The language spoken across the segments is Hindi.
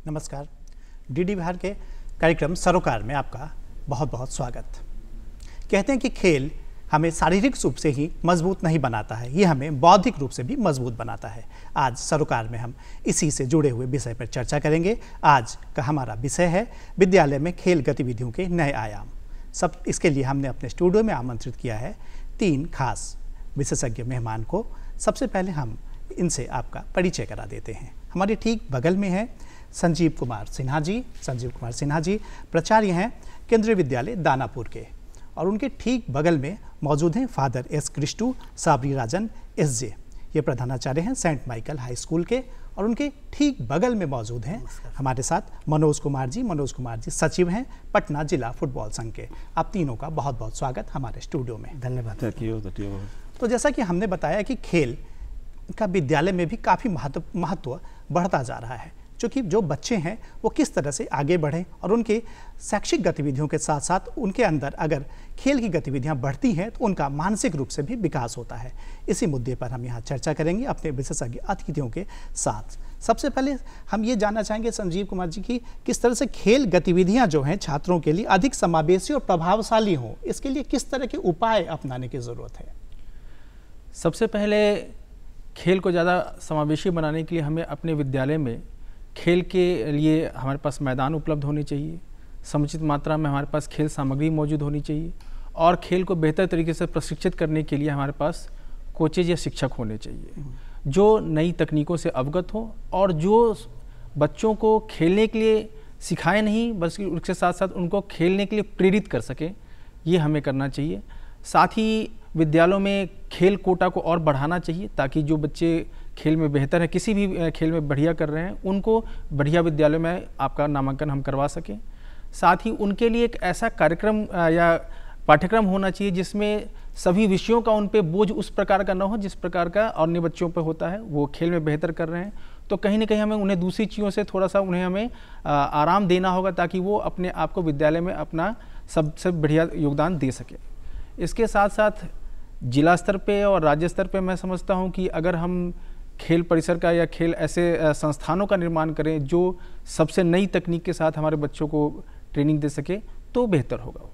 नमस्कार। डीडी बिहार के कार्यक्रम सरोकार में आपका बहुत बहुत स्वागत। कहते हैं कि खेल हमें शारीरिक रूप से ही मजबूत नहीं बनाता है, ये हमें बौद्धिक रूप से भी मजबूत बनाता है। आज सरोकार में हम इसी से जुड़े हुए विषय पर चर्चा करेंगे। आज का हमारा विषय है विद्यालय में खेल गतिविधियों के नए आयाम। इसके लिए हमने अपने स्टूडियो में आमंत्रित किया है 3 खास विशेषज्ञ मेहमान को। सबसे पहले हम इनसे आपका परिचय करा देते हैं। हमारे ठीक बगल में है संजीव कुमार सिन्हा जी। संजीव कुमार सिन्हा जी प्राचार्य हैं केंद्रीय विद्यालय दानापुर के, और उनके ठीक बगल में मौजूद हैं फादर एस क्रिस्टू साबरी राजन SJ। ये प्रधानाचार्य हैं सेंट माइकल हाई स्कूल के, और उनके ठीक बगल में मौजूद हैं हमारे साथ मनोज कुमार जी। मनोज कुमार जी सचिव हैं पटना जिला फुटबॉल संघ के। आप तीनों का बहुत बहुत स्वागत हमारे स्टूडियो में। धन्यवाद। तो जैसा कि हमने बताया कि खेल का विद्यालय में भी काफ़ी महत्व बढ़ता जा रहा है, क्योंकि जो बच्चे हैं वो किस तरह से आगे बढ़ें और उनके शैक्षिक गतिविधियों के साथ साथ उनके अंदर अगर खेल की गतिविधियां बढ़ती हैं तो उनका मानसिक रूप से भी विकास होता है। इसी मुद्दे पर हम यहाँ चर्चा करेंगे अपने विशेषज्ञ अतिथियों के साथ। सबसे पहले हम ये जानना चाहेंगे संजीव कुमार जी की किस तरह से खेल गतिविधियाँ जो हैं छात्रों के लिए अधिक समावेशी और प्रभावशाली हों, इसके लिए किस तरह के उपाय अपनाने की ज़रूरत है? सबसे पहले खेल को ज़्यादा समावेशी बनाने के लिए हमें अपने विद्यालय में खेल के लिए हमारे पास मैदान उपलब्ध होने चाहिए, समुचित मात्रा में हमारे पास खेल सामग्री मौजूद होनी चाहिए, और खेल को बेहतर तरीके से प्रशिक्षित करने के लिए हमारे पास कोचेज या शिक्षक होने चाहिए जो नई तकनीकों से अवगत हो और जो बच्चों को खेलने के लिए सिखाए नहीं बल्कि उसके साथ साथ उनको खेलने के लिए प्रेरित कर सके। ये हमें करना चाहिए। साथ ही विद्यालयों में खेल कोटा को और बढ़ाना चाहिए ताकि जो बच्चे खेल में बेहतर है, किसी भी खेल में बढ़िया कर रहे हैं, उनको बढ़िया विद्यालय में आपका नामांकन हम करवा सकें। साथ ही उनके लिए एक ऐसा कार्यक्रम या पाठ्यक्रम होना चाहिए जिसमें सभी विषयों का उन पे बोझ उस प्रकार का न हो जिस प्रकार का अन्य बच्चों पे होता है। वो खेल में बेहतर कर रहे हैं तो कहीं ना कहीं हमें उन्हें दूसरी चीज़ों से थोड़ा सा हमें आराम देना होगा ताकि वो अपने आप को विद्यालय में अपना सबसे बढ़िया योगदान दे सके। इसके साथ साथ जिला स्तर पे और राज्य स्तर पे मैं समझता हूँ कि अगर हम खेल परिसर का या खेल ऐसे संस्थानों का निर्माण करें जो सबसे नई तकनीक के साथ हमारे बच्चों को ट्रेनिंग दे सके तो बेहतर होगा।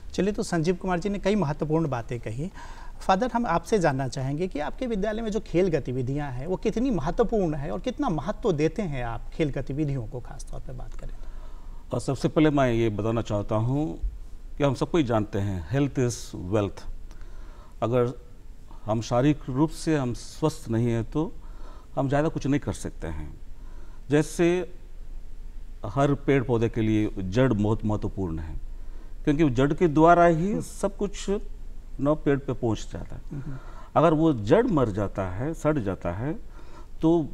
चलिए, तो संजीव कुमार जी ने कई महत्वपूर्ण बातें कही। फादर, हम आपसे जानना चाहेंगे कि आपके विद्यालय में जो खेल गतिविधियां हैं वो कितनी महत्वपूर्ण है और कितना महत्व देते हैं आप खेल गतिविधियों को, खासतौर पर बात करें। और सबसे पहले मैं ये बताना चाहता हूँ कि हम सबको ही जानते हैं हेल्थ इज़ वेल्थ। अगर हम शारीरिक रूप से हम स्वस्थ नहीं हैं तो हम ज़्यादा कुछ नहीं कर सकते हैं। जैसे हर पेड़ पौधे के लिए जड़ बहुत महत्वपूर्ण है, क्योंकि जड़ के द्वारा ही सब कुछ न पेड़ पे पहुंच जाता है। अगर वो जड़ मर जाता है, सड़ जाता है, तो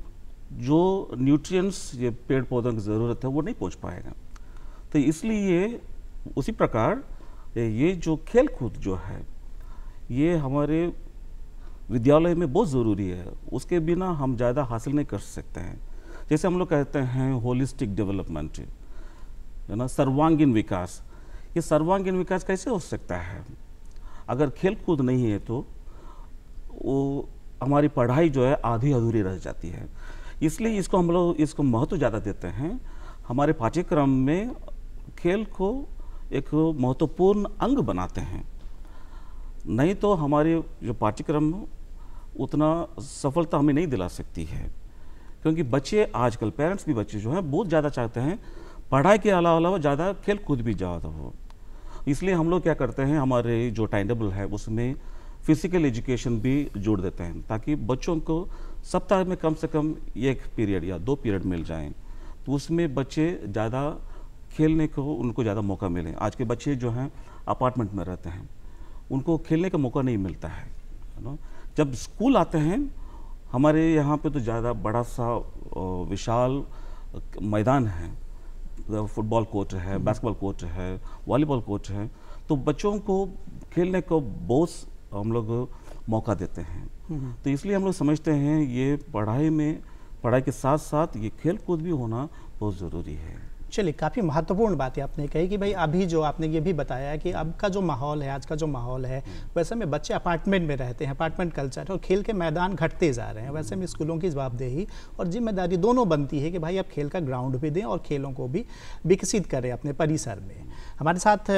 जो न्यूट्रिएंट्स ये पेड़ पौधों की ज़रूरत है वो नहीं पहुंच पाएगा। तो इसलिए उसी प्रकार ये जो खेल कूद जो है ये हमारे विद्यालय में बहुत ज़रूरी है। उसके बिना हम ज़्यादा हासिल नहीं कर सकते हैं। जैसे हम लोग कहते हैं होलिस्टिक डेवलपमेंट, है ना, सर्वांगीण विकास। ये सर्वांगीण विकास कैसे हो सकता है? अगर खेल कूद नहीं है तो वो हमारी पढ़ाई जो है आधी अधूरी रह जाती है। इसलिए इसको हम लोग इसको महत्व ज़्यादा देते हैं। हमारे पाठ्यक्रम में खेल को एक महत्वपूर्ण अंग बनाते हैं, नहीं तो हमारे जो पाठ्यक्रम उतना सफलता हमें नहीं दिला सकती है। क्योंकि बच्चे आजकल, पेरेंट्स भी बच्चे जो हैं बहुत ज़्यादा चाहते हैं पढ़ाई के अलावा ज़्यादा खेल कूद भी ज़्यादा हो। इसलिए हम लोग क्या करते हैं, हमारे जो टाइम टेबल है उसमें फिजिकल एजुकेशन भी जोड़ देते हैं ताकि बच्चों को सप्ताह में कम से कम 1 पीरियड या 2 पीरियड मिल जाएं, तो उसमें बच्चे ज़्यादा खेलने को उनको ज़्यादा मौका मिले। आज के बच्चे जो हैं अपार्टमेंट में रहते हैं, उनको खेलने का मौका नहीं मिलता है ना। जब स्कूल आते हैं हमारे यहाँ पे तो ज़्यादा बड़ा सा विशाल मैदान है, फुटबॉल कोर्ट है, बास्केटबॉल कोर्ट है, वॉलीबॉल कोर्ट है, तो बच्चों को खेलने को बहुत हम लोग मौका देते हैं। तो इसलिए हम लोग समझते हैं ये पढ़ाई के साथ साथ ये खेल कूद भी होना बहुत ज़रूरी है। चलिए, काफ़ी महत्वपूर्ण बात है आपने कही कि भाई अभी जो आपने ये भी बताया कि अब का जो माहौल है, आज का जो माहौल है, वैसे में बच्चे अपार्टमेंट में रहते हैं, अपार्टमेंट कल्चर और खेल के मैदान घटते जा रहे हैं। वैसे में स्कूलों की जवाबदेही और जिम्मेदारी दोनों बनती है कि भाई आप खेल का ग्राउंड भी दें और खेलों को भी विकसित करें अपने परिसर में। हमारे साथ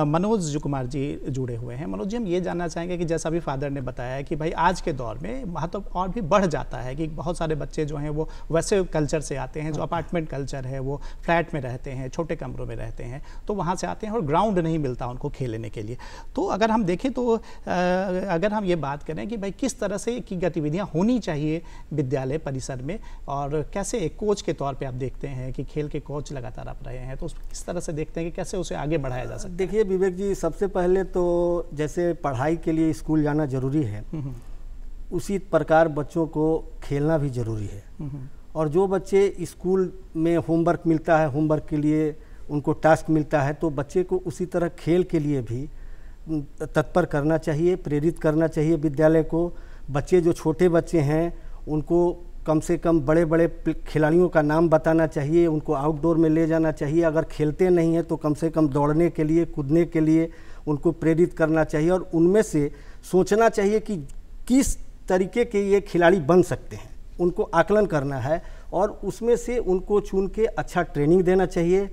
मनोज कुमार जी जुड़े हुए हैं। मनोज जी, हम ये जानना चाहेंगे कि जैसा भी फादर ने बताया कि भाई आज के दौर में महत्व और भी बढ़ जाता है कि बहुत सारे बच्चे जो हैं वो वैसे कल्चर से आते हैं, जो अपार्टमेंट कल्चर है, वो फ्लैट में रहते हैं, छोटे कमरों में रहते हैं, तो वहाँ से आते हैं और ग्राउंड नहीं मिलता उनको खेलने के लिए। तो अगर हम देखें तो अगर हम ये बात करें कि भाई किस तरह से की गतिविधियाँ होनी चाहिए विद्यालय परिसर में, और कैसे एक कोच के तौर पे आप देखते हैं कि खेल के कोच लगातार आप रहे हैं, तो किस तरह से देखते हैं कि कैसे उसे आगे बढ़ाया जा सकता है? देखिए विवेक जी, सबसे पहले तो जैसे पढ़ाई के लिए स्कूल जाना जरूरी है, उसी प्रकार बच्चों को खेलना भी जरूरी है। और जो बच्चे स्कूल में होमवर्क मिलता है, होमवर्क के लिए उनको टास्क मिलता है, तो बच्चे को उसी तरह खेल के लिए भी तत्पर करना चाहिए, प्रेरित करना चाहिए विद्यालय को। बच्चे जो छोटे बच्चे हैं उनको कम से कम बड़े बड़े खिलाड़ियों का नाम बताना चाहिए, उनको आउटडोर में ले जाना चाहिए। अगर खेलते नहीं हैं तो कम से कम दौड़ने के लिए, कूदने के लिए उनको प्रेरित करना चाहिए, और उनमें से सोचना चाहिए कि किस तरीके के ये खिलाड़ी बन सकते हैं, उनको आकलन करना है और उसमें से उनको चुन के अच्छा ट्रेनिंग देना चाहिए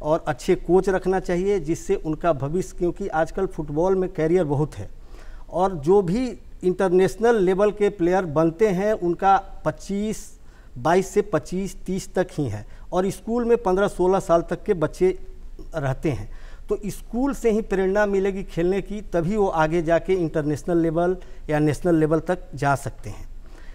और अच्छे कोच रखना चाहिए, जिससे उनका भविष्य, क्योंकि आजकल फुटबॉल में कैरियर बहुत है और जो भी इंटरनेशनल लेवल के प्लेयर बनते हैं उनका 22 से 25-30 तक ही है, और स्कूल में 15-16 साल तक के बच्चे रहते हैं। तो स्कूल से ही प्रेरणा मिलेगी खेलने की, तभी वो आगे जाके इंटरनेशनल लेवल या नेशनल लेवल तक जा सकते हैं।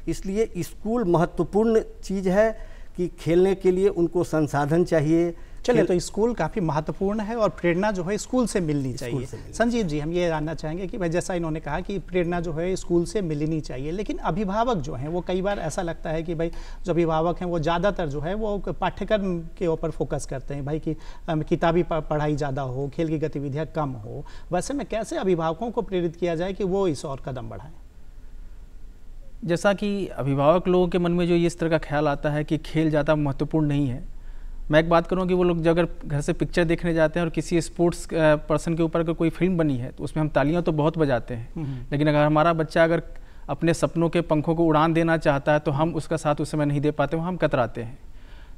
इसलिए स्कूल महत्वपूर्ण चीज़ है कि खेलने के लिए उनको संसाधन चाहिए। चलिए, तो स्कूल काफ़ी महत्वपूर्ण है और प्रेरणा जो है स्कूल से मिलनी चाहिए। संजीव जी, हम ये जानना चाहेंगे कि भाई जैसा इन्होंने कहा कि प्रेरणा जो है स्कूल से मिलनी चाहिए, लेकिन अभिभावक जो हैं वो कई बार ऐसा लगता है कि भाई जो अभिभावक हैं वो ज़्यादातर जो है वो पाठ्यक्रम के ऊपर फोकस करते हैं, भाई कि किताबी पढ़ाई ज़्यादा हो, खेल की गतिविधियाँ कम हो। वैसे में कैसे अभिभावकों को प्रेरित किया जाए कि वो इस और कदम बढ़ाएं? जैसा कि अभिभावक लोगों के मन में जो इस तरह का ख्याल आता है कि खेल ज़्यादा महत्वपूर्ण नहीं है, मैं एक बात करूँ कि वो लोग जब अगर घर से पिक्चर देखने जाते हैं और किसी स्पोर्ट्स पर्सन के ऊपर अगर कोई फिल्म बनी है तो उसमें हम तालियां तो बहुत बजाते हैं, लेकिन अगर हमारा बच्चा अगर अपने सपनों के पंखों को उड़ान देना चाहता है तो हम उसका साथ उस समय नहीं दे पाते, हम कतराते हैं।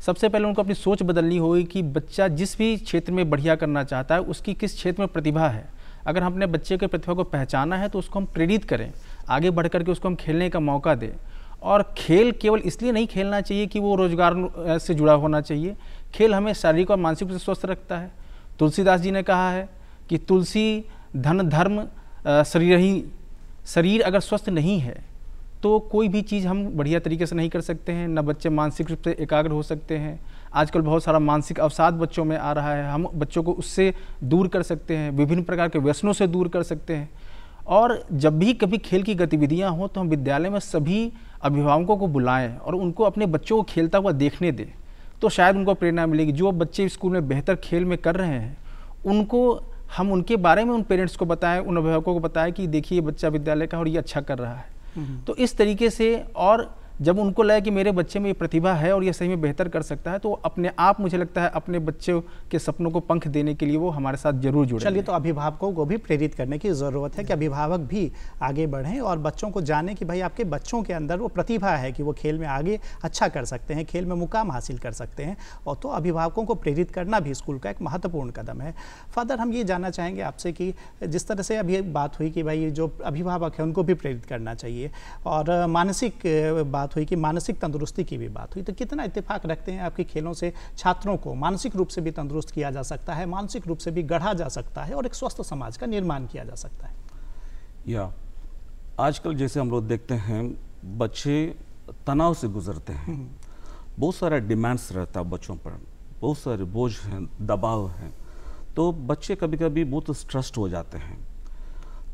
सबसे पहले उनको अपनी सोच बदलनी होगी कि बच्चा जिस भी क्षेत्र में बढ़िया करना चाहता है उसकी किस क्षेत्र में प्रतिभा है। अगर हम अपने बच्चे के प्रतिभा को पहचाना है तो उसको हम प्रेरित करें, आगे बढ़ करके उसको हम खेलने का मौका दें। और खेल केवल इसलिए नहीं खेलना चाहिए कि वो रोजगार से जुड़ा होना चाहिए, खेल हमें शारीरिक और मानसिक रूप से स्वस्थ रखता है। तुलसीदास जी ने कहा है कि तुलसी धन धर्म शरीर ही, शरीर अगर स्वस्थ नहीं है तो कोई भी चीज़ हम बढ़िया तरीके से नहीं कर सकते हैं, न बच्चे मानसिक रूप से एकाग्र हो सकते हैं। आजकल बहुत सारा मानसिक अवसाद बच्चों में आ रहा है, हम बच्चों को उससे दूर कर सकते हैं, विभिन्न प्रकार के व्यसनों से दूर कर सकते हैं। और जब भी कभी खेल की गतिविधियां हों तो हम विद्यालय में सभी अभिभावकों को बुलाएं और उनको अपने बच्चों को खेलता हुआ देखने दें, तो शायद उनको प्रेरणा मिलेगी। जो बच्चे स्कूल में बेहतर खेल में कर रहे हैं उनको हम उनके बारे में उन पेरेंट्स को बताएं, उन अभिभावकों को बताएं कि देखिए ये बच्चा विद्यालय का और ये अच्छा कर रहा है। तो इस तरीके से, और जब उनको लगे कि मेरे बच्चे में ये प्रतिभा है और ये सही में बेहतर कर सकता है, तो अपने आप मुझे लगता है अपने बच्चों के सपनों को पंख देने के लिए वो हमारे साथ जरूर जुड़े। चलिए, तो अभिभावकों को भी प्रेरित करने की ज़रूरत है कि अभिभावक भी आगे बढ़ें और बच्चों को जानें कि भाई आपके बच्चों के अंदर वो प्रतिभा है कि वो खेल में आगे अच्छा कर सकते हैं, खेल में मुकाम हासिल कर सकते हैं, और तो अभिभावकों को प्रेरित करना भी स्कूल का एक महत्वपूर्ण कदम है। फादर, हम ये जानना चाहेंगे आपसे कि जिस तरह से अभी बात हुई कि भाई जो अभिभावक है उनको भी प्रेरित करना चाहिए, और मानसिक बात हुई कि मानसिक तंदुरुस्ती की भी बात हुई, तो कितना इत्तेफाक रखते हैं आपके खेलों से छात्रों को मानसिक रूप से भी तंदुरुस्त किया जा सकता है, मानसिक रूप से भी गढ़ा जा सकता है और एक स्वस्थ समाज का निर्माण किया जा सकता है? या आजकल जैसे हम लोग देखते हैं बच्चे तनाव से गुजरते हैं, बहुत सारा डिमांड्स रहता है बच्चों पर, बहुत सारे बोझ हैं, दबाव हैं, तो बच्चे कभी कभी बहुत स्ट्रेस्ड हो जाते हैं।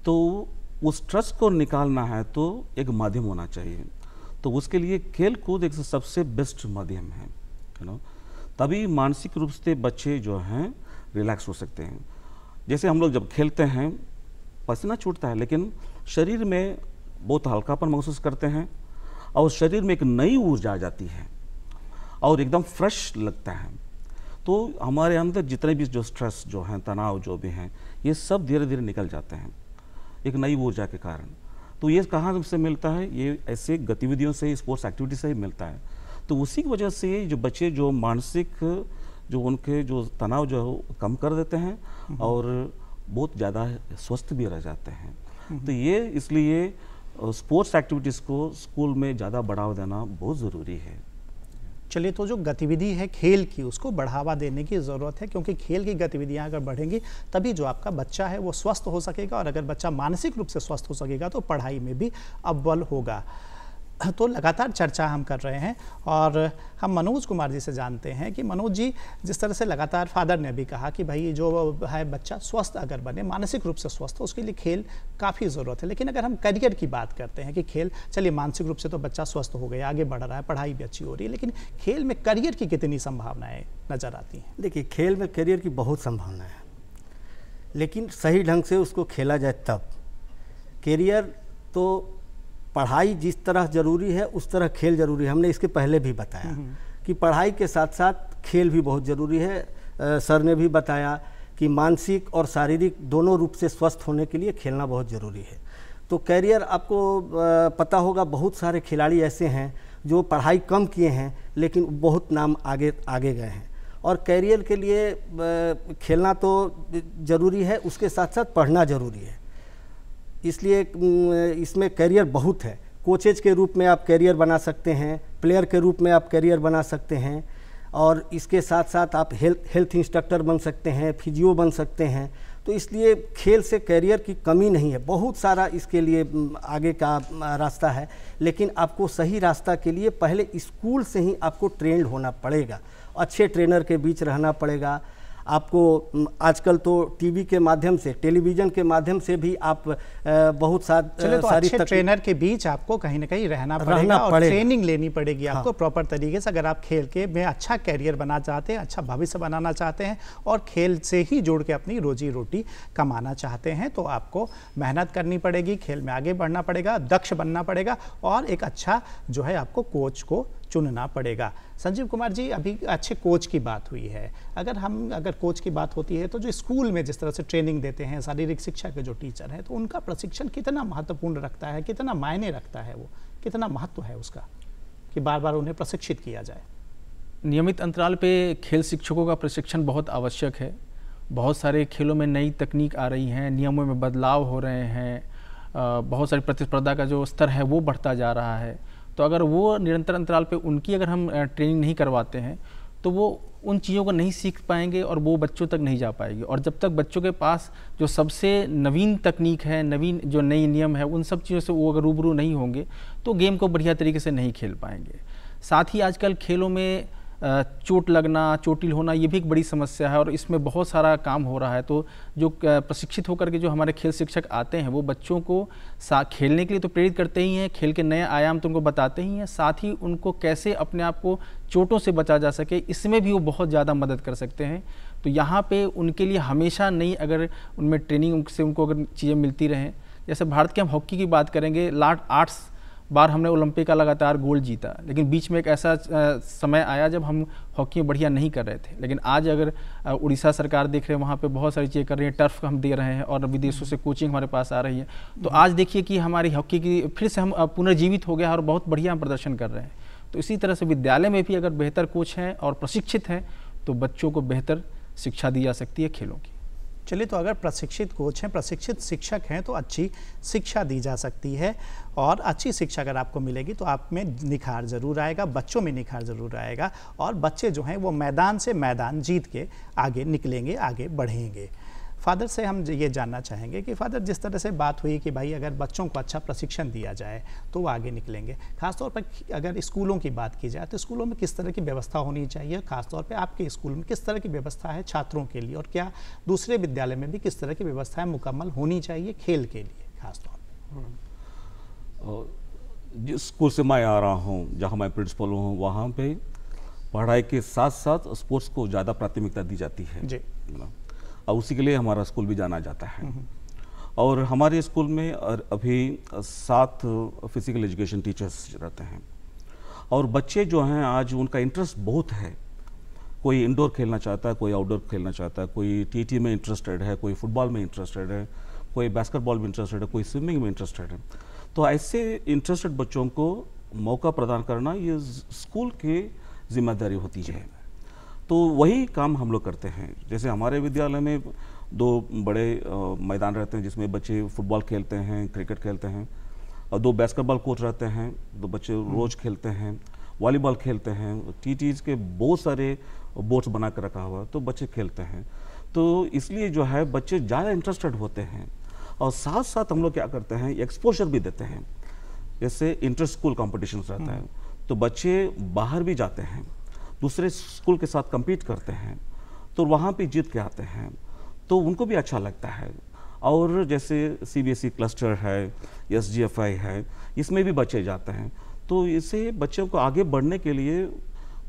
तो उस स्ट्रेस को निकालना है तो एक माध्यम होना चाहिए, तो उसके लिए खेल कूद एक सबसे बेस्ट माध्यम है, तभी मानसिक रूप से बच्चे जो हैं रिलैक्स हो सकते हैं। जैसे हम लोग जब खेलते हैं पसीना छूटता है, लेकिन शरीर में बहुत हल्कापन महसूस करते हैं और शरीर में एक नई ऊर्जा आ जाती है और एकदम फ्रेश लगता है। तो हमारे अंदर जितने भी जो स्ट्रेस जो हैं, तनाव जो भी हैं, ये सब धीरे धीरे निकल जाते हैं एक नई ऊर्जा के कारण। तो ये कहाँ से मिलता है? ये ऐसे गतिविधियों से, स्पोर्ट्स एक्टिविटी से ही मिलता है। तो उसी की वजह से जो बच्चे जो मानसिक जो उनके जो तनाव जो है वो कम कर देते हैं और बहुत ज़्यादा स्वस्थ भी रह जाते हैं। तो ये इसलिए स्पोर्ट्स एक्टिविटीज़ को स्कूल में ज़्यादा बढ़ावा देना बहुत ज़रूरी है। चलिए, तो जो गतिविधि है खेल की, उसको बढ़ावा देने की ज़रूरत है, क्योंकि खेल की गतिविधियां अगर बढ़ेंगी तभी जो आपका बच्चा है वो स्वस्थ हो सकेगा, और अगर बच्चा मानसिक रूप से स्वस्थ हो सकेगा तो पढ़ाई में भी अव्वल होगा। तो लगातार चर्चा हम कर रहे हैं और हम मनोज कुमार जी से जानते हैं कि मनोज जी, जिस तरह से लगातार फादर ने भी कहा कि भाई जो है बच्चा स्वस्थ अगर बने, मानसिक रूप से स्वस्थ हो, उसके लिए खेल काफ़ी ज़रूरत है। लेकिन अगर हम करियर की बात करते हैं कि खेल, चलिए मानसिक रूप से तो बच्चा स्वस्थ हो गया, आगे बढ़ रहा है, पढ़ाई भी अच्छी हो रही है, लेकिन खेल में करियर की कितनी संभावनाएँ नज़र आती हैं? देखिए, खेल में करियर की बहुत संभावना है, लेकिन सही ढंग से उसको खेला जाए तब। करियर तो पढ़ाई जिस तरह ज़रूरी है उस तरह खेल ज़रूरी है। हमने इसके पहले भी बताया कि पढ़ाई के साथ साथ खेल भी बहुत ज़रूरी है। सर ने भी बताया कि मानसिक और शारीरिक दोनों रूप से स्वस्थ होने के लिए खेलना बहुत ज़रूरी है। तो कैरियर, आपको पता होगा, बहुत सारे खिलाड़ी ऐसे हैं जो पढ़ाई कम किए हैं लेकिन बहुत नाम आगे गए हैं। और कैरियर के लिए खेलना तो ज़रूरी है, उसके साथ साथ पढ़ना ज़रूरी है। इसलिए इसमें कैरियर बहुत है। कोचेज के रूप में आप कैरियर बना सकते हैं, प्लेयर के रूप में आप कैरियर बना सकते हैं, और इसके साथ साथ आप हेल्थ इंस्ट्रक्टर बन सकते हैं, फिजियो बन सकते हैं। तो इसलिए खेल से कैरियर की कमी नहीं है, बहुत सारा इसके लिए आगे का रास्ता है। लेकिन आपको सही रास्ता के लिए पहले स्कूल से ही आपको ट्रेंड होना पड़ेगा, अच्छे ट्रेनर के बीच रहना पड़ेगा। आपको आजकल तो टीवी के माध्यम से, टेलीविज़न के माध्यम से भी आप बहुत सारी अच्छे ट्रेनर के बीच आपको कहीं ना कहीं रहना पड़ेगा और ट्रेनिंग लेनी पड़ेगी आपको प्रॉपर तरीके से। अगर आप खेल के में अच्छा कैरियर बनाना चाहते हैं, अच्छा भविष्य बनाना चाहते हैं और खेल से ही जुड़ के अपनी रोजी रोटी कमाना चाहते हैं, तो आपको मेहनत करनी पड़ेगी, खेल में आगे बढ़ना पड़ेगा, दक्ष बनना पड़ेगा और एक अच्छा जो है आपको कोच को चुनना पड़ेगा। संजीव कुमार जी, अभी अच्छे कोच की बात हुई है। अगर कोच की बात होती है तो जो स्कूल में जिस तरह से ट्रेनिंग देते हैं, शारीरिक शिक्षा के जो टीचर हैं, तो उनका प्रशिक्षण कितना महत्वपूर्ण रखता है, कितना मायने रखता है, वो कितना महत्व है उसका कि बार बार उन्हें प्रशिक्षित किया जाए? नियमित अंतराल पे खेल शिक्षकों का प्रशिक्षण बहुत आवश्यक है। बहुत सारे खेलों में नई तकनीक आ रही हैं, नियमों में बदलाव हो रहे हैं, बहुत सारी प्रतिस्पर्धा का जो स्तर है वो बढ़ता जा रहा है। तो अगर वो निरंतर अंतराल पे उनकी अगर हम ट्रेनिंग नहीं करवाते हैं तो वो उन चीज़ों को नहीं सीख पाएंगे और वो बच्चों तक नहीं जा पाएगी। और जब तक बच्चों के पास जो सबसे नवीन तकनीक है, नवीन जो नई नियम है, उन सब चीज़ों से वो अगर रूबरू नहीं होंगे तो गेम को बढ़िया तरीके से नहीं खेल पाएंगे। साथ ही आजकल खेलों में चोट लगना, चोटिल होना, ये भी एक बड़ी समस्या है और इसमें बहुत सारा काम हो रहा है। तो जो प्रशिक्षित होकर के जो हमारे खेल शिक्षक आते हैं वो बच्चों को खेलने के लिए तो प्रेरित करते ही हैं, खेल के नए आयाम तो उनको बताते ही हैं, साथ ही उनको कैसे अपने आप को चोटों से बचा जा सके इसमें भी वो बहुत ज़्यादा मदद कर सकते हैं। तो यहाँ पे उनके लिए हमेशा नई अगर उनमें ट्रेनिंग से उनको अगर चीज़ें मिलती रहें, जैसे भारत के हम हॉकी की बात करेंगे, 8 बार हमने ओलंपिक का लगातार गोल्ड जीता, लेकिन बीच में एक ऐसा समय आया जब हम हॉकी में बढ़िया नहीं कर रहे थे। लेकिन आज अगर उड़ीसा सरकार देख रहे हैं, वहाँ पे बहुत सारी चीज़ें कर रही है, टर्फ हम दे रहे हैं और विदेशों से कोचिंग हमारे पास आ रही है। तो आज देखिए कि हमारी हॉकी की फिर से हम पुनर्जीवित हो गया और बहुत बढ़िया प्रदर्शन कर रहे हैं। तो इसी तरह से विद्यालय में भी अगर बेहतर कोच हैं और प्रशिक्षित हैं तो बच्चों को बेहतर शिक्षा दी जा सकती है खेलों की। चलिए, तो अगर प्रशिक्षित कोच हैं, प्रशिक्षित शिक्षक हैं तो अच्छी शिक्षा दी जा सकती है और अच्छी शिक्षा अगर आपको मिलेगी तो आप में निखार ज़रूर आएगा, बच्चों में निखार ज़रूर आएगा और बच्चे जो हैं वो मैदान से मैदान जीत के आगे निकलेंगे, आगे बढ़ेंगे। फादर से हम ये जानना चाहेंगे कि फादर, जिस तरह से बात हुई कि भाई अगर बच्चों को अच्छा प्रशिक्षण दिया जाए तो वो आगे निकलेंगे, खासतौर पर अगर स्कूलों की बात की जाए तो स्कूलों में किस तरह की व्यवस्था होनी चाहिए, खासतौर पे आपके स्कूल में किस तरह की व्यवस्था है छात्रों के लिए, और क्या दूसरे विद्यालय में भी किस तरह की व्यवस्थाएं मुकम्मल होनी चाहिए खेल के लिए खासतौर पर? जिस स्कूल से मैं आ रहा हूँ, जहाँ मैं प्रिंसिपल हूँ, वहाँ पे पढ़ाई के साथ साथ स्पोर्ट्स को ज़्यादा प्राथमिकता दी जाती है जी, और उसी के लिए हमारा स्कूल भी जाना जाता है। और हमारे स्कूल में अभी 7 फिजिकल एजुकेशन टीचर्स रहते हैं और बच्चे जो हैं आज उनका इंटरेस्ट बहुत है। कोई इंडोर खेलना चाहता है, कोई आउटडोर खेलना चाहता है, कोई टीटी में इंटरेस्टेड है, कोई फुटबॉल में इंटरेस्टेड है, कोई बास्केटबॉल में इंटरेस्टेड है, कोई स्विमिंग में इंटरेस्टेड है। तो ऐसे इंटरेस्टेड बच्चों को मौका प्रदान करना ये स्कूल की जिम्मेदारी होती है। तो वही काम हम लोग करते हैं। जैसे हमारे विद्यालय में 2 बड़े मैदान रहते हैं जिसमें बच्चे फुटबॉल खेलते हैं, क्रिकेट खेलते हैं, और 2 बास्केटबॉल कोच रहते हैं, 2 बच्चे रोज़ खेलते हैं, वॉलीबॉल खेलते हैं, टीटीज़ के बहुत सारे बोर्ड्स बना कर रखा हुआ है, तो बच्चे खेलते हैं। तो इसलिए जो है बच्चे ज़्यादा इंटरेस्टेड होते हैं। और साथ साथ हम लोग क्या करते हैं, एक्सपोजर भी देते हैं। जैसे इंटर स्कूल कॉम्पिटिशन रहता है, तो बच्चे बाहर भी जाते हैं, दूसरे स्कूल के साथ compete करते हैं, तो वहाँ पे जीत के आते हैं, तो उनको भी अच्छा लगता है। और जैसे CBSE क्लस्टर है, SGFI है, इसमें भी बच्चे जाते हैं, तो इससे बच्चों को आगे बढ़ने के लिए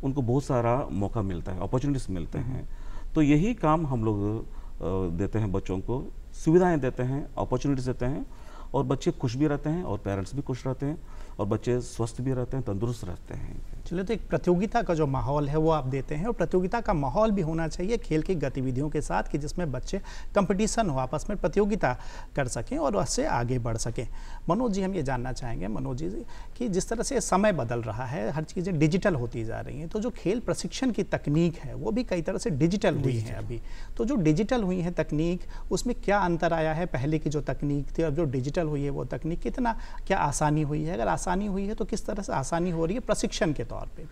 उनको बहुत सारा मौका मिलता है, अपॉर्चुनिटीज मिलते हैं। तो यही काम हम लोग देते हैं, बच्चों को सुविधाएं देते हैं, अपॉर्चुनिटीज देते हैं, और बच्चे खुश भी रहते हैं और पेरेंट्स भी खुश रहते हैं, और बच्चे स्वस्थ भी रहते हैं, तंदुरुस्त रहते हैं। चलिए, तो एक प्रतियोगिता का जो माहौल है वो आप देते हैं, और प्रतियोगिता का माहौल भी होना चाहिए खेल की गतिविधियों के साथ, कि जिसमें बच्चे कंपटीशन हो, आपस में प्रतियोगिता कर सकें और उससे आगे बढ़ सकें। मनोज जी, हम ये जानना चाहेंगे मनोज जी कि जिस तरह से समय बदल रहा है, हर चीज़ें डिजिटल होती जा रही हैं, तो जो खेल प्रशिक्षण की तकनीक है वो भी कई तरह से डिजिटल हुई है अभी। तो जो डिजिटल हुई है तकनीक, उसमें क्या अंतर आया है? पहले की जो तकनीक थी, अब जो डिजिटल हुई है वो तकनीक, कितना क्या आसानी हुई है? अगर आसानी हुई है तो किस तरह से आसानी हो रही है प्रशिक्षण के तौर पे?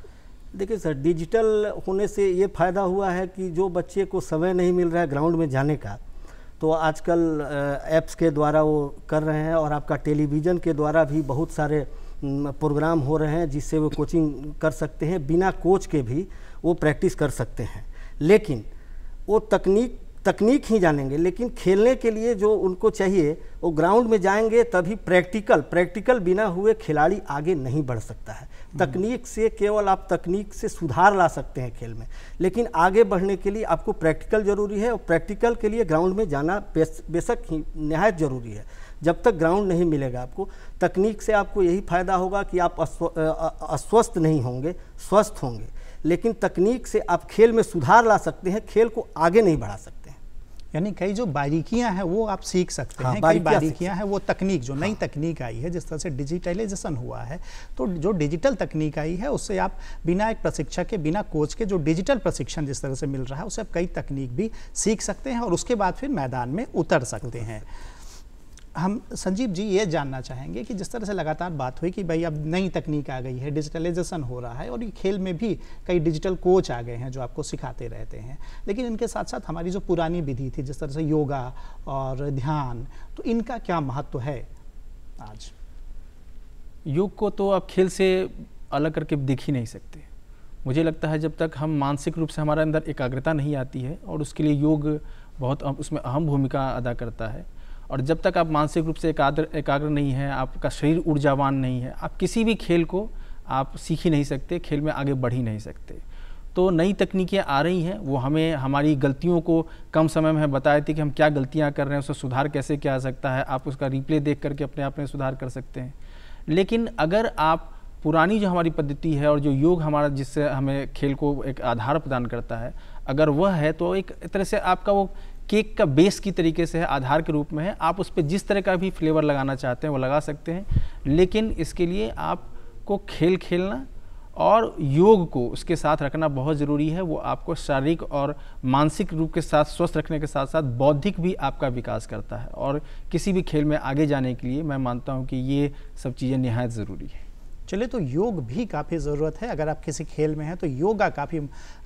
देखिए सर, डिजिटल होने से ये फ़ायदा हुआ है कि जो बच्चे को समय नहीं मिल रहा है ग्राउंड में जाने का, तो आजकल ऐप्स के द्वारा वो कर रहे हैं, और आपका टेलीविज़न के द्वारा भी बहुत सारे प्रोग्राम हो रहे हैं जिससे वो कोचिंग कर सकते हैं, बिना कोच के भी वो प्रैक्टिस कर सकते हैं। लेकिन वो तकनीक ही जानेंगे, लेकिन खेलने के लिए जो उनको चाहिए वो ग्राउंड में जाएंगे तभी प्रैक्टिकल बिना हुए खिलाड़ी आगे नहीं बढ़ सकता है। तकनीक से केवल आप तकनीक से सुधार ला सकते हैं खेल में, लेकिन आगे बढ़ने के लिए आपको प्रैक्टिकल ज़रूरी है, और प्रैक्टिकल के लिए ग्राउंड में जाना बेशक ही निहायत ज़रूरी है। जब तक ग्राउंड नहीं मिलेगा आपको, तकनीक से आपको यही फ़ायदा होगा कि आप अस्वस्थ नहीं होंगे, स्वस्थ होंगे। लेकिन तकनीक से आप खेल में सुधार ला सकते हैं, खेल को आगे नहीं बढ़ा सकते हैं। यानी कई जो बारीकियां हैं वो आप सीख सकते हैं। कई बारीकियां हैं, वो तकनीक जो नई तकनीक आई है, जिस तरह से डिजिटलाइजेशन हुआ है, तो जो डिजिटल तकनीक आई है उससे आप बिना एक प्रशिक्षक के, बिना कोच के, जो डिजिटल प्रशिक्षण जिस तरह से मिल रहा है, उससे आप कई तकनीक भी सीख सकते हैं और उसके बाद फिर मैदान में उतर सकते हैं। हम संजीव जी ये जानना चाहेंगे कि जिस तरह से लगातार बात हुई कि भाई अब नई तकनीक आ गई है, डिजिटलाइजेशन हो रहा है, और ये खेल में भी कई डिजिटल कोच आ गए हैं जो आपको सिखाते रहते हैं, लेकिन इनके साथ साथ हमारी जो पुरानी विधि थी, जिस तरह से योगा और ध्यान, तो इनका क्या महत्व है आज? योग को तो आप खेल से अलग करके देख ही नहीं सकते। मुझे लगता है जब तक हम मानसिक रूप से हमारे अंदर एकाग्रता नहीं आती है, और उसके लिए योग बहुत उसमें अहम भूमिका अदा करता है, और जब तक आप मानसिक रूप से एकाग्र नहीं है, आपका शरीर ऊर्जावान नहीं है, आप किसी भी खेल को आप सीख ही नहीं सकते, खेल में आगे बढ़ ही नहीं सकते। तो नई तकनीकें आ रही हैं, वो हमें हमारी गलतियों को कम समय में बताए थे कि हम क्या गलतियां कर रहे हैं, उससे सुधार कैसे किया जा सकता है। आप उसका रिप्ले देख करके अपने आप में सुधार कर सकते हैं। लेकिन अगर आप पुरानी जो हमारी पद्धति है और जो योग हमारा, जिससे हमें खेल को एक आधार प्रदान करता है, अगर वह है तो एक तरह से आपका वो केक का बेस की तरीके से है, आधार के रूप में है। आप उस पर जिस तरह का भी फ्लेवर लगाना चाहते हैं वो लगा सकते हैं, लेकिन इसके लिए आपको खेल खेलना और योग को उसके साथ रखना बहुत ज़रूरी है। वो आपको शारीरिक और मानसिक रूप के साथ स्वस्थ रखने के साथ साथ बौद्धिक भी आपका विकास करता है, और किसी भी खेल में आगे जाने के लिए मैं मानता हूँ कि ये सब चीज़ें निहायत ज़रूरी है। चलिए, तो योग भी काफ़ी ज़रूरत है। अगर आप किसी खेल में हैं तो योगा काफ़ी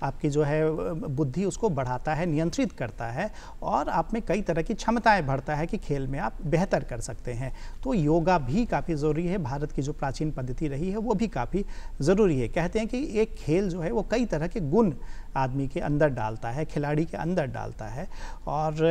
आपकी जो है बुद्धि उसको बढ़ाता है, नियंत्रित करता है, और आप में कई तरह की क्षमताएं बढ़ता है कि खेल में आप बेहतर कर सकते हैं। तो योगा भी काफ़ी ज़रूरी है। भारत की जो प्राचीन पद्धति रही है वो भी काफ़ी ज़रूरी है। कहते हैं कि एक खेल जो है वो कई तरह के गुण आदमी के अंदर डालता है, खिलाड़ी के अंदर डालता है, और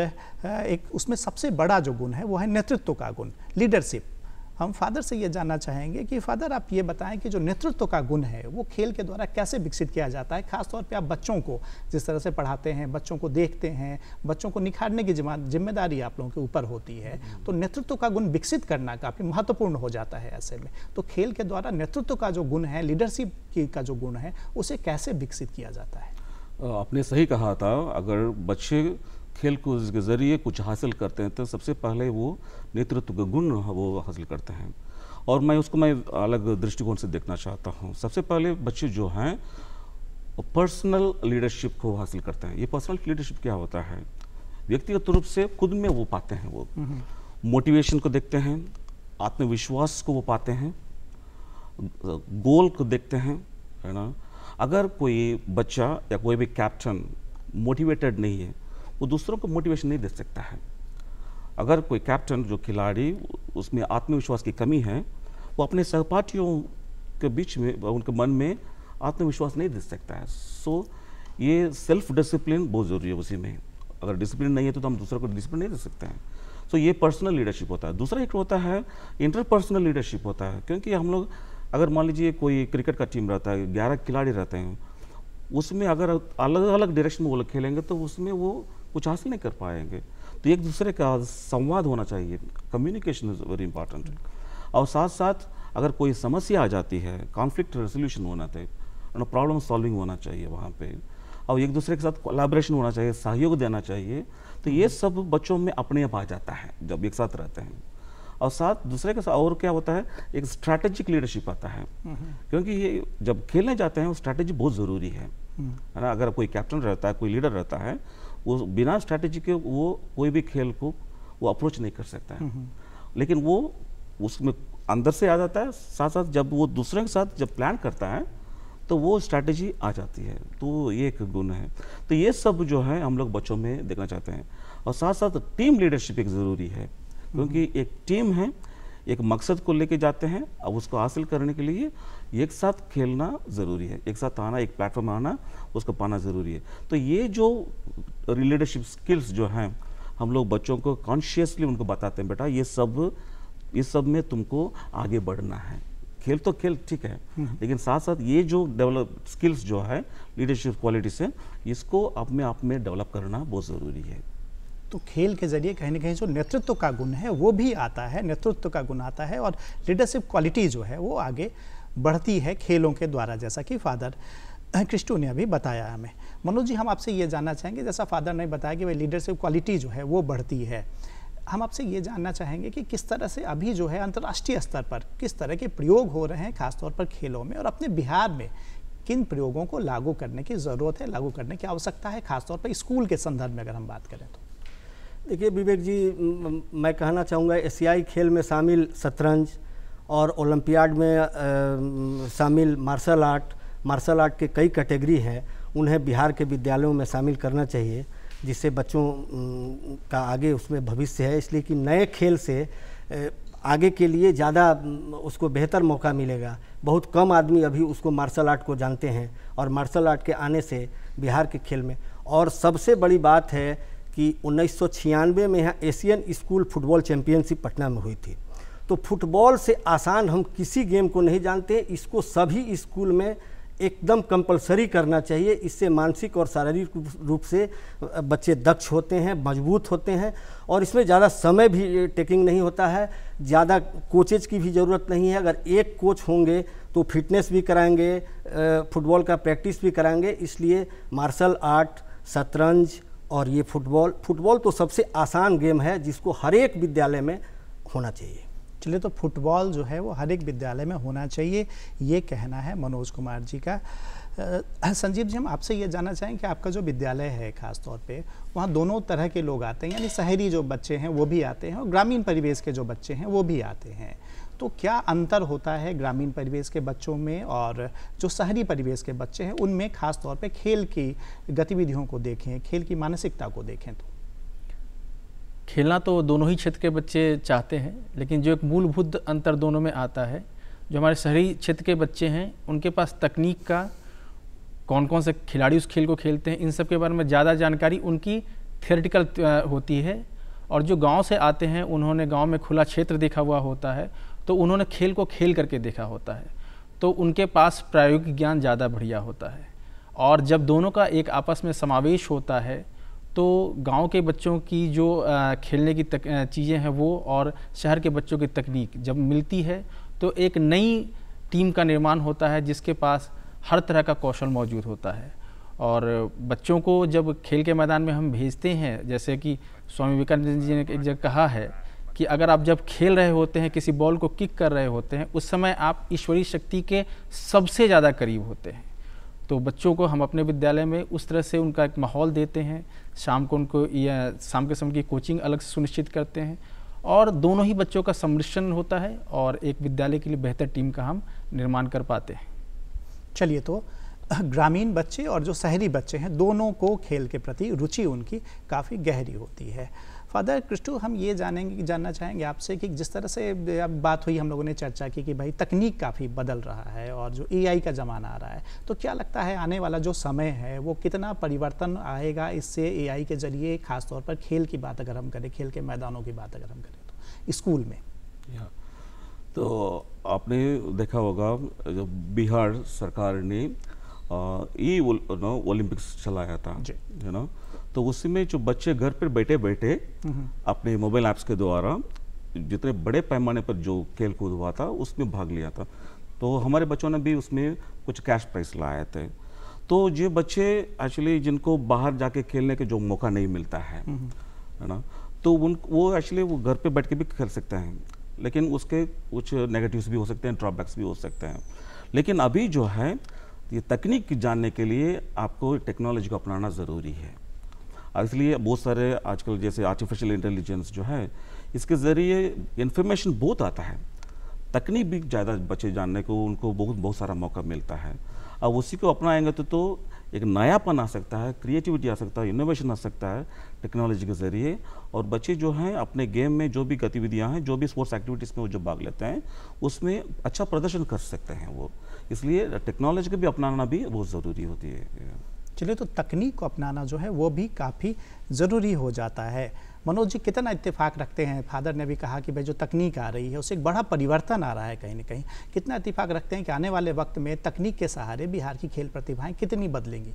एक उसमें सबसे बड़ा जो गुण है वो है नेतृत्व का गुण, लीडरशिप। हम फादर से ये जानना चाहेंगे कि फादर आप ये बताएं कि जो नेतृत्व का गुण है वो खेल के द्वारा कैसे विकसित किया जाता है। खासतौर पे आप बच्चों को जिस तरह से पढ़ाते हैं, बच्चों को देखते हैं, बच्चों को निखारने की जिम्मेदारी आप लोगों के ऊपर होती है, तो नेतृत्व का गुण विकसित करना काफ़ी महत्वपूर्ण हो जाता है ऐसे में। तो खेल के द्वारा नेतृत्व का जो गुण है, लीडरशिप का जो गुण है, उसे कैसे विकसित किया जाता है? आपने सही कहा था, अगर बच्चे खेल कूद के ज़रिए कुछ हासिल करते हैं तो सबसे पहले वो नेतृत्व के गुण वो हासिल करते हैं, और मैं अलग दृष्टिकोण से देखना चाहता हूँ। सबसे पहले बच्चे जो हैं पर्सनल लीडरशिप को हासिल करते हैं। ये पर्सनल लीडरशिप क्या होता है? व्यक्तिगत रूप से खुद में वो पाते हैं, वो मोटिवेशन को देखते हैं, आत्मविश्वास को वो पाते हैं, गोल को देखते हैं, है ना। अगर कोई बच्चा या कोई भी कैप्टन मोटिवेटेड नहीं है, वो दूसरों को मोटिवेशन नहीं दे सकता है। अगर कोई कैप्टन जो खिलाड़ी उसमें आत्मविश्वास की कमी है, वो अपने सहपाठियों के बीच में उनके मन में आत्मविश्वास नहीं दे सकता है। सो ये सेल्फ डिसिप्लिन बहुत ज़रूरी है उसी में। अगर डिसिप्लिन नहीं है तो हम दूसरों को डिसिप्लिन नहीं दे सकते हैं। सो ये पर्सनल लीडरशिप होता है। दूसरा एक होता है इंटरपर्सनल लीडरशिप होता है, क्योंकि हम लोग अगर मान लीजिए कोई क्रिकेट का टीम रहता है, 11 खिलाड़ी रहते हैं, उसमें अगर अलग अलग डायरेक्शन में वो लोग खेलेंगे तो उसमें वो कुछ हासिल नहीं कर पाएंगे। तो एक दूसरे का संवाद होना चाहिए, कम्युनिकेशन इज़ वेरी इंपॉर्टेंट। और साथ साथ अगर कोई समस्या आ जाती है, कॉन्फ्लिक्ट रेजोल्यूशन होना चाहिए, प्रॉब्लम सॉल्विंग होना चाहिए वहाँ पे, और एक दूसरे के साथ कोलैबोरेशन होना चाहिए, सहयोग देना चाहिए। तो ये सब बच्चों में अपने आप आ जाता है जब एक साथ रहते हैं। और साथ दूसरे के साथ और क्या होता है, एक स्ट्रैटेजिक लीडरशिप आता है, क्योंकि ये जब खेलने जाते हैं वो स्ट्रैटेजी बहुत ज़रूरी है ना। अगर कोई कैप्टन रहता है, कोई लीडर रहता है, वो बिना स्ट्रैटेजी के वो कोई भी खेल को वो अप्रोच नहीं कर सकता है। लेकिन वो उसमें अंदर से आ जाता है, साथ साथ जब वो दूसरे के साथ जब प्लान करता है तो वो स्ट्रैटेजी आ जाती है। तो ये एक गुण है। तो ये सब जो है हम लोग बच्चों में देखना चाहते हैं। और साथ साथ टीम लीडरशिप एक ज़रूरी है, क्योंकि एक टीम है, एक मकसद को लेके जाते हैं, अब उसको हासिल करने के लिए एक साथ खेलना ज़रूरी है, एक साथ आना, एक प्लेटफॉर्म आना, उसको पाना ज़रूरी है। तो ये जो लीडरशिप स्किल्स जो हैं हम लोग बच्चों को कॉन्शियसली उनको बताते हैं, बेटा ये सब में तुमको आगे बढ़ना है। खेल तो खेल ठीक है, लेकिन साथ साथ ये जो डेवलप स्किल्स जो है लीडरशिप क्वालिटी से, इसको अपने आप में डेवलप करना बहुत ज़रूरी है। तो खेल के जरिए कहीं ना कहीं जो नेतृत्व का गुण है वो भी आता है, नेतृत्व का गुण आता है, और लीडरशिप क्वालिटी जो है वो आगे बढ़ती है खेलों के द्वारा, जैसा कि फादर क्रिस्टो ने अभी बताया हमें। मनोज जी, हम आपसे ये जानना चाहेंगे, जैसा फादर ने बताया कि भाई लीडरशिप क्वालिटी जो है वो बढ़ती है, हम आपसे ये जानना चाहेंगे कि किस तरह से अभी जो है अंतर्राष्ट्रीय स्तर पर किस तरह के प्रयोग हो रहे हैं खासतौर पर खेलों में, और अपने बिहार में किन प्रयोगों को लागू करने की ज़रूरत है, लागू करने की आवश्यकता है, खासतौर पर स्कूल के संदर्भ में अगर हम बात करें तो। देखिए विवेक जी, मैं कहना चाहूँगा एशियाई खेल में शामिल शतरंज और ओलंपियाड में शामिल मार्शल आर्ट के कई कैटेगरी हैं, उन्हें बिहार के विद्यालयों में शामिल करना चाहिए, जिससे बच्चों का आगे उसमें भविष्य है। इसलिए कि नए खेल से आगे के लिए ज़्यादा उसको बेहतर मौका मिलेगा। बहुत कम आदमी अभी उसको मार्शल आर्ट को जानते हैं, और मार्शल आर्ट के आने से बिहार के खेल में, और सबसे बड़ी बात है कि 1996 में यहाँ Asian school football championship Patna में हुई थी। तो फुटबॉल से आसान हम किसी गेम को नहीं जानते, इसको सभी स्कूल में एकदम कंपलसरी करना चाहिए। इससे मानसिक और शारीरिक रूप से बच्चे दक्ष होते हैं, मजबूत होते हैं, और इसमें ज़्यादा समय भी टेकिंग नहीं होता है, ज़्यादा कोचेज की भी ज़रूरत नहीं है। अगर एक कोच होंगे तो फिटनेस भी कराएंगे, फुटबॉल का प्रैक्टिस भी कराएंगे। इसलिए मार्शल आर्ट, शतरंज और ये फुटबॉल तो सबसे आसान गेम है, जिसको हर एक विद्यालय में होना चाहिए। चलिए, तो फुटबॉल जो है वो हर एक विद्यालय में होना चाहिए, ये कहना है मनोज कुमार जी का। संजीव जी, हम आपसे ये जानना चाहेंगे कि आपका जो विद्यालय है खास तौर पे, वहाँ दोनों तरह के लोग आते हैं, यानी शहरी जो बच्चे हैं वो भी आते हैं और ग्रामीण परिवेश के जो बच्चे हैं वो भी आते हैं। तो क्या अंतर होता है ग्रामीण परिवेश के बच्चों में और जो शहरी परिवेश के बच्चे हैं उनमें, खास तौर पे खेल की गतिविधियों को देखें, खेल की मानसिकता को देखें तो? खेलना तो दोनों ही क्षेत्र के बच्चे चाहते हैं, लेकिन जो एक मूलभूत अंतर दोनों में आता है, जो हमारे शहरी क्षेत्र के बच्चे हैं उनके पास तकनीक का, कौन कौन से खिलाड़ी उस खेल को खेलते हैं, इन सब के बारे में ज़्यादा जानकारी उनकी थियोरेटिकल होती है। और जो गांव से आते हैं, उन्होंने गांव में खुला क्षेत्र देखा हुआ होता है, तो उन्होंने खेल को खेल करके देखा होता है, तो उनके पास प्रायोगिक ज्ञान ज़्यादा बढ़िया होता है। और जब दोनों का एक आपस में समावेश होता है तो गांव के बच्चों की जो खेलने की चीज़ें हैं वो और शहर के बच्चों की तकनीक जब मिलती है तो एक नई टीम का निर्माण होता है, जिसके पास हर तरह का कौशल मौजूद होता है। और बच्चों को जब खेल के मैदान में हम भेजते हैं, जैसे कि स्वामी विवेकानंद जी ने एक जगह कहा है कि अगर आप जब खेल रहे होते हैं, किसी बॉल को किक कर रहे होते हैं, उस समय आप ईश्वरीय शक्ति के सबसे ज़्यादा करीब होते हैं। तो बच्चों को हम अपने विद्यालय में उस तरह से उनका एक माहौल देते हैं। शाम को उनको या शाम के समय की कोचिंग अलग से सुनिश्चित करते हैं और दोनों ही बच्चों का सम्मिश्रण होता है और एक विद्यालय के लिए बेहतर टीम का हम निर्माण कर पाते हैं। चलिए, तो ग्रामीण बच्चे और जो शहरी बच्चे हैं, दोनों को खेल के प्रति रुचि उनकी काफ़ी गहरी होती है। फादर क्रिस्टो, हम ये जानना चाहेंगे आपसे कि जिस तरह से अब बात हुई, हम लोगों ने चर्चा की कि भाई तकनीक काफ़ी बदल रहा है और जो एआई का ज़माना आ रहा है, तो क्या लगता है आने वाला जो समय है वो कितना परिवर्तन आएगा इससे एआई के ज़रिए, ख़ासतौर पर खेल की बात अगर हम करें, खेल के मैदानों की बात अगर हम करें तो स्कूल में? तो आपने देखा होगा जब बिहार सरकार ने ओलंपिक्स चलाया था, तो उसमें जो बच्चे घर पर बैठे बैठे अपने मोबाइल ऐप्स के द्वारा जितने बड़े पैमाने पर जो खेल कूद हुआ था उसमें भाग लिया था। तो हमारे बच्चों ने भी उसमें कुछ कैश प्राइज लाए थे। तो जो बच्चे एक्चुअली जिनको बाहर जाके खेलने के जो मौका नहीं मिलता है ना, तो वो एक्चुअली वो घर पे बैठ के भी खेल सकते हैं, लेकिन उसके कुछ नेगेटिव्स भी हो सकते हैं, ड्रॉबैक्स भी हो सकते हैं। लेकिन अभी जो है ये तकनीक जानने के लिए आपको टेक्नोलॉजी को अपनाना ज़रूरी है। इसलिए बहुत सारे आजकल जैसे आर्टिफिशियल इंटेलिजेंस जो है, इसके ज़रिए इन्फॉर्मेशन बहुत आता है, तकनीक भी ज़्यादा बच्चे जानने को उनको बहुत सारा मौका मिलता है। अब उसी को अपनाएंगे तो एक नयापन आ सकता है, क्रिएटिविटी आ सकता है, इनोवेशन आ सकता है टेक्नोलॉजी के ज़रिए। और बच्चे जो हैं अपने गेम में जो भी गतिविधियां हैं, जो भी स्पोर्ट्स एक्टिविटीज़ में वो जो भाग लेते हैं, उसमें अच्छा प्रदर्शन कर सकते हैं वो। इसलिए टेक्नोलॉजी को भी अपनाना भी बहुत ज़रूरी होती है। चलिए, तो तकनीक को अपनाना जो है वो भी काफ़ी ज़रूरी हो जाता है। मनोज जी, कितना इत्तेफाक रखते हैं? फादर ने भी कहा कि भाई जो तकनीक आ रही है उससे एक बड़ा परिवर्तन आ रहा है कहीं ना कहीं। कितना इत्तेफाक रखते हैं कि आने वाले वक्त में तकनीक के सहारे बिहार की खेल प्रतिभाएं कितनी बदलेंगी?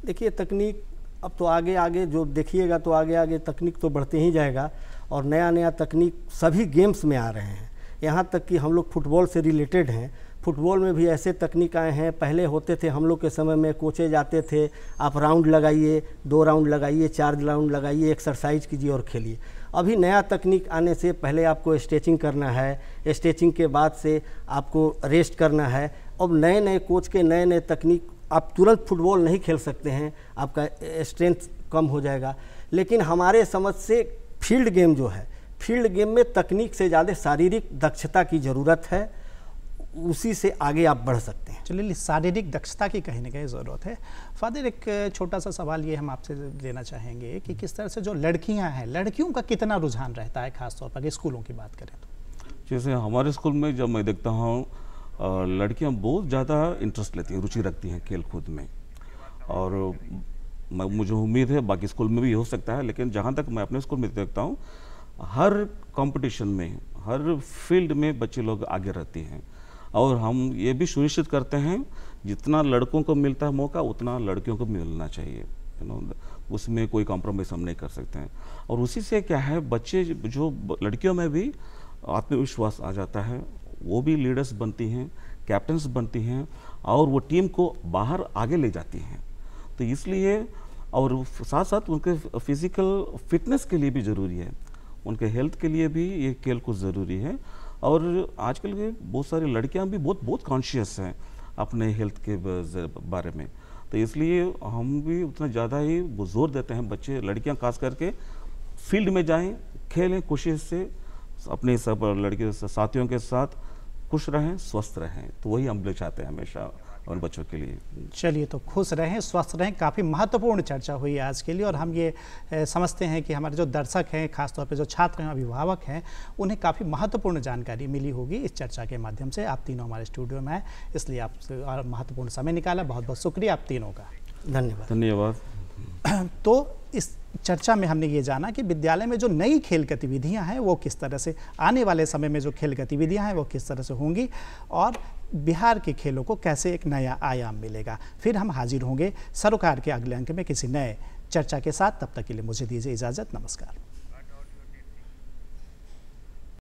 देखिए, तकनीक अब तो आगे आगे जो देखिएगा तो आगे आगे तकनीक तो बढ़ते ही जाएगा और नया नया तकनीक सभी गेम्स में आ रहे हैं। यहाँ तक कि हम लोग फुटबॉल से रिलेटेड हैं, फुटबॉल में भी ऐसे तकनीक आए हैं। पहले होते थे, हम लोग के समय में कोचे जाते थे, आप राउंड लगाइए, 2 राउंड लगाइए, 4 राउंड लगाइए, एक्सरसाइज कीजिए और खेलिए। अभी नया तकनीक आने से पहले आपको स्ट्रेचिंग करना है, स्ट्रेचिंग के बाद से आपको रेस्ट करना है। अब नए नए कोच के नए नए तकनीक, आप तुरंत फुटबॉल नहीं खेल सकते हैं, आपका स्ट्रेंथ कम हो जाएगा। लेकिन हमारे समझ से फील्ड गेम जो है, फील्ड गेम में तकनीक से ज़्यादा शारीरिक दक्षता की ज़रूरत है, उसी से आगे आप बढ़ सकते हैं। चलिए, शारीरिक दक्षता की कहीं ना कहीं ज़रूरत है। फादर, एक छोटा सा सवाल ये हम आपसे लेना चाहेंगे कि किस तरह से जो लड़कियां हैं, लड़कियों का कितना रुझान रहता है, खासतौर पर स्कूलों की बात करें तो? जैसे हमारे स्कूल में जब मैं देखता हूँ, लड़कियां बहुत ज़्यादा इंटरेस्ट लेती हैं, रुचि रखती हैं खेल कूद में। और मुझे उम्मीद है बाकी स्कूल में भी हो सकता है, लेकिन जहाँ तक मैं अपने स्कूल में देखता हूँ, हर कंपटीशन में, हर फील्ड में बच्चे लोग आगे रहती हैं। और हम ये भी सुनिश्चित करते हैं जितना लड़कों को मिलता है मौका, उतना लड़कियों को मिलना चाहिए। उसमें कोई कॉम्प्रोमाइज़ हम नहीं कर सकते हैं। और उसी से क्या है, बच्चे जो लड़कियों में भी आत्मविश्वास आ जाता है, वो भी लीडर्स बनती हैं, कैप्टन्स बनती हैं और वो टीम को बाहर आगे ले जाती हैं। तो इसलिए, और साथ साथ उनके फिज़िकल फिटनेस के लिए भी ज़रूरी है, उनके हेल्थ के लिए भी ये खेल कुछ ज़रूरी है। और आजकल के बहुत सारी लड़कियां भी बहुत कॉन्शियस हैं अपने हेल्थ के बारे में। तो इसलिए हम भी उतना ज़्यादा ही जोर देते हैं, बच्चे लड़कियां खास करके फील्ड में जाएं, खेलें, कोशिश से अपने सब लड़के साथियों के साथ खुश रहें, स्वस्थ रहें। तो वही हम लोग चाहते हैं हमेशा और बच्चों के लिए। चलिए, तो खुश रहें, स्वस्थ रहें। काफ़ी महत्वपूर्ण चर्चा हुई आज के लिए और हम ये समझते हैं कि हमारे जो दर्शक हैं, खासतौर पे जो छात्र हैं, अभिभावक हैं, उन्हें काफ़ी महत्वपूर्ण जानकारी मिली होगी इस चर्चा के माध्यम से। आप तीनों हमारे स्टूडियो में आए, इसलिए आपसे और महत्वपूर्ण समय निकाला, बहुत बहुत शुक्रिया आप तीनों का। धन्यवाद। धन्यवाद। तो इस चर्चा में हमने ये जाना कि विद्यालय में जो नई खेल गतिविधियां हैं वो किस तरह से, आने वाले समय में जो खेल गतिविधियां हैं वो किस तरह से होंगी और बिहार के खेलों को कैसे एक नया आयाम मिलेगा। फिर हम हाजिर होंगे सरोकार के अगले अंक में किसी नए चर्चा के साथ। तब तक के लिए मुझे दीजिए इजाज़त। नमस्कार।